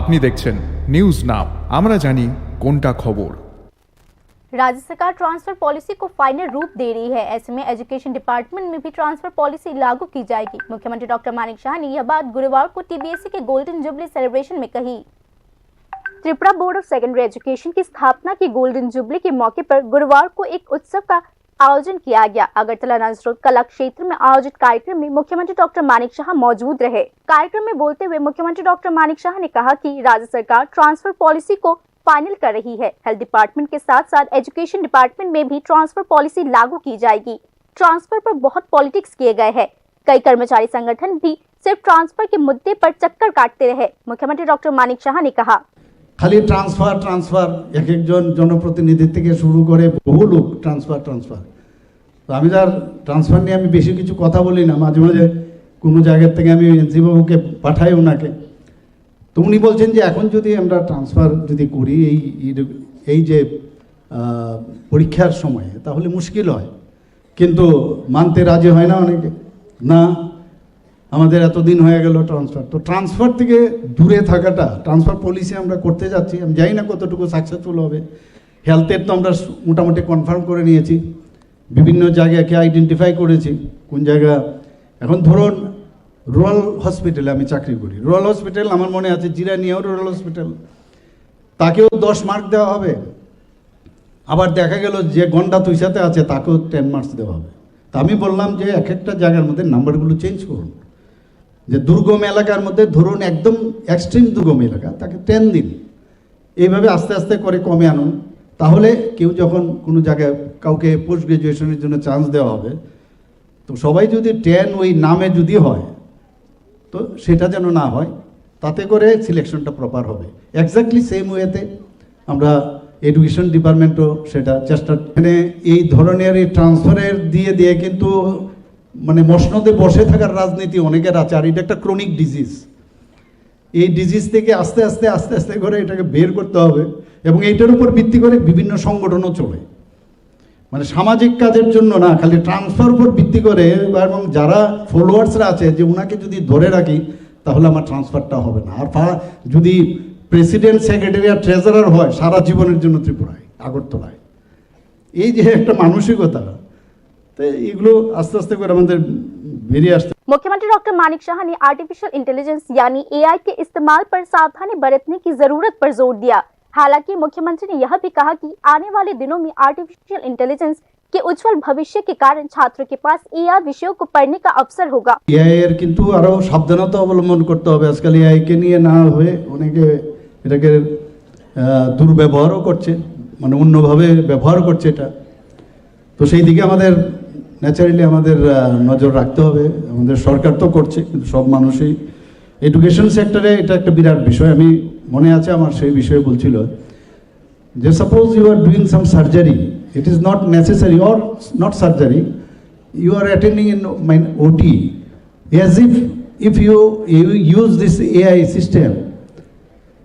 আপনি দেখছেন news now, আমরা জানি কোনটা খবর। राज्य सरकार ट्रांसफर पॉलिसी को फाइनल रूप दे रही है। ऐसे में एजुकेशन डिपार्टमेंट में भी ट्रांसफर पॉलिसी लागू की जाएगी। मुख्यमंत्री डॉक्टर मानिक शाह ने यह बात गुरुवार को टीबीएससी के गोल्डन जुबली सेलिब्रेशन में कही। Tripura board of secondary education की स्थापना की गोल्डन जुबली के मौके पर गुरुवार को एक उत्सव का आयोजन किया गया। अगरतला नजरोद कला क्षेत्र में आयोजित कार्यक्रम में मुख्यमंत्री डॉक्टर मानिक शाह मौजूद रहे। कार्यक्रम में बोलते हुए मुख्यमंत्री डॉक्टर मानिक शाह ने कहा कि राज्य सरकार ट्रांसफर पॉलिसी को फाइनल कर रही है। हेल्थ डिपार्टमेंट के साथ साथ एजुकेशन डिपार्टमेंट में भी ट्रांसफर पॉलिसी लागू की जाएगी। ट्रांसफर पर बहुत पॉलिटिक्स किए गए हैं। कई कर्मचारी संगठन भी सिर्फ ट्रांसफर के मुद्दे पर चक्कर काटते रहे। मुख्यमंत्री डॉक्टर मानिक शाह ने कहा, खाली ट्रांसफार ट्रांसफार एक एक जन जनप्रतिनिधि থেকে শুরু করে বহু লোক ট্রান্সফার ট্রান্সফার। তো আমি যার ট্রান্সফার নিয়ে আমি বেশি কিছু কথা বলি না, মাঝে মাঝে কোনো জায়গা থেকে আমি এনসি বাবুকে পাঠাই ওনাকে। তো উনি বলছেন যে এখন যদি আমরা ট্রান্সফার যদি করি এই যে পরীক্ষার সময়ে তাহলে মুশকিল হয়, কিন্তু মানতে রাজি হয় না অনেকে। না, আমাদের এতদিন হয়ে গেল ট্রান্সফার, তো ট্রান্সফার থেকে দূরে থাকাটা ট্রান্সফার পলিসি আমরা করতে যাচ্ছি। আমি জানি না কতটুকু সাকসেসফুল হবে। হেলথের তো আমরা মোটামুটি কনফার্ম করে নিয়েছি, বিভিন্ন জায়গাকে আইডেন্টিফাই করেছি কোন জায়গা। এখন ধরুন রুরাল হসপিটালে আমি চাকরি করি, রুরাল হসপিটাল আমার মনে আছে জিরানিয়াও রুরাল হসপিটাল, তাকেও 10 মার্ক দেওয়া হবে। আবার দেখা গেল যে গন্ডা তুইসাতে আছে তাকেও 10 মার্কস দেওয়া হবে। তা আমি বললাম যে এক একটা জায়গার মধ্যে নাম্বারগুলো চেঞ্জ করুন। যে দুর্গম এলাকার মধ্যে ধরুন একদম এক্সট্রিম দুর্গম এলাকা, তাকে 10 দিন, এইভাবে আস্তে আস্তে করে কমে আনুন। তাহলে কেউ যখন কোনো জায়গায় কাউকে পোস্ট গ্রাজুয়েশনের জন্য চান্স দেওয়া হবে, তো সবাই যদি 10 ওই নামে যদি হয়, তো সেটা যেন না হয়, তাতে করে সিলেকশনটা প্রপার হবে। এক্স্যাক্টলি সেম ওয়েতে আমরা এডুকেশন ডিপার্টমেন্টও সেটা চেষ্টা, মানে এই ধরনের এই ট্রান্সফারের দিয়ে দিয়ে কিন্তু মানে মসনদে বসে থাকার রাজনীতি অনেকের আছে। আর এটা একটা ক্রনিক ডিজিজ। এই ডিজিজ থেকে আস্তে আস্তে আস্তে আস্তে করে এটাকে বের করতে হবে। এবং এইটার উপর ভিত্তি করে বিভিন্ন সংগঠনও চলে, মানে সামাজিক কাজের জন্য না, খালি ট্রান্সফার উপর ভিত্তি করে। এবং যারা ফলোয়ার্সরা আছে যে ওনাকে যদি ধরে রাখি তাহলে আমার ট্রান্সফারটা হবে না। আর যদি প্রেসিডেন্ট সেক্রেটারি আর ট্রেজারার হয় সারা জীবনের জন্য ত্রিপুরায় আগরতলায়, এই যে একটা মানসিকতা, তো এগুলো আস্তে আস্তে করে আমাদের বেরিয়ে আসতে। मुख्यमंत्री डॉक्टर मानिक शाह ने आर्टिफिशियल इंटेलिजेंस यानी एआई के इस्तेमाल पर सावधानी बरतने की जरूरत पर जोर दिया। हालांकि मुख्यमंत्री ने यह भी कहा कि आने वाले दिनों में आर्टिफिशियल इंटेलिजेंस के उज्जवल भविष्य के कारण छात्रों के पास एआई विषयों को पढ़ने का अवसर होगा। एआई এর কিন্তু আরো সাবধানতা অবলম্বন করতে হবে। আজকাল এআই কে নিয়ে না হয়ে অনেকে এটাকে দুর্ব্যবহারও করছে, মানে অন্যভাবে ব্যবহার করছে এটা। তো সেই দিকে আমাদের ন্যাচারালি আমাদের নজর রাখতে হবে। আমাদের সরকার তো করছে, কিন্তু সব মানুষই এডুকেশন সেক্টরে এটা একটা বিরাট বিষয়। আমি মনে আছে আমার সেই বিষয়ে বলছিল যে suppose you are doing some surgery, it is not necessary or not surgery, you are attending in my OT, as if you use this AI system,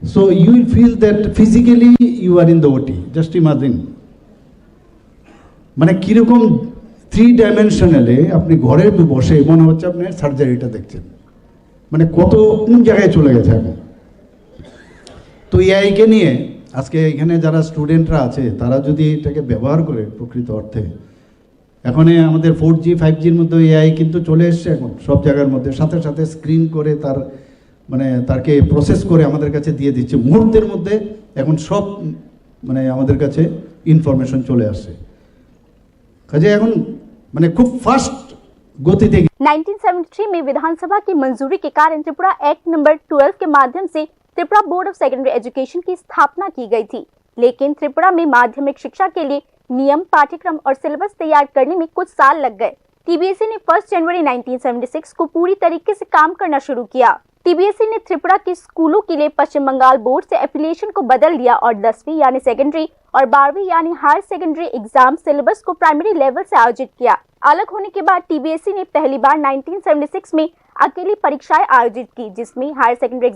so you will feel that physically you are in the OT. Just imagine, মানে কিরকম 3 ডাইমেনশনালে আপনি ঘরে বসে মনে হচ্ছে আপনি সার্জারিটা দেখছেন, মানে কত কোন জায়গায় চলে গেছে এখন। তো এআই কে নিয়ে আজকে এখানে যারা স্টুডেন্টরা আছে তারা যদি এটাকে ব্যবহার করে প্রকৃত অর্থে, এখন আমাদের 4G 5Gর মধ্যে এআই কিন্তু চলে এসছে এখন সব জায়গার মধ্যে, সাথে সাথে স্ক্রিন করে তার মানে তাকে প্রসেস করে আমাদের কাছে দিয়ে দিচ্ছে মুহূর্তের মধ্যে। এখন সব মানে আমাদের কাছে ইনফরমেশন চলে আসছে, কাজে এখন মানে খুব ফাস্ট গতিতে। 1973 में विधानसभा की मंजूरी के कारण त्रिपुरा एक्ट नंबर 12 के माध्यम से Tripura board of secondary education की स्थापना की गई थी। लेकिन त्रिपुरा में माध्यमिक शिक्षा के लिए नियम, पाठ्यक्रम और सिलेबस तैयार करने में कुछ साल लग गए। टीबीएससी ने 1 जनवरी 1976 को पूरी तरीके से काम करना शुरू किया। टीबीएससी ने त्रिपुरा के स्कूलों के लिए पश्चिम बंगाल बोर्ड से एफिलिएशन को बदल दिया और 10वीं यानी सेकेंडरी और 12वीं यानी हायर सेकेंडरी एग्जाम सिलेबस को प्राइमरी लेवल से आयोजित किया। अलग होने के बाद टीबीएससी ने पहली बार 1976 में अकेली परीक्षाएं आयोजित की, जिसमें हायर सेकेंडरी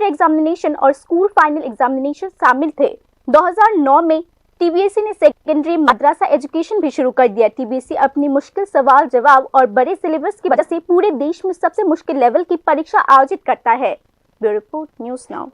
एग्जामिनेशन और स्कूल फाइनल एग्जामिनेशन शामिल थे। 2009 में टीबीएससी ने सेकेंडरी मद्रासा एजुकेशन भी शुरू कर दिया। टीबीएससी अपनी मुश्किल सवाल जवाब और बड़े सिलेबस की वजह से पूरे देश में सबसे मुश्किल लेवल की परीक्षा आयोजित करता है। Bureau Report, News Now.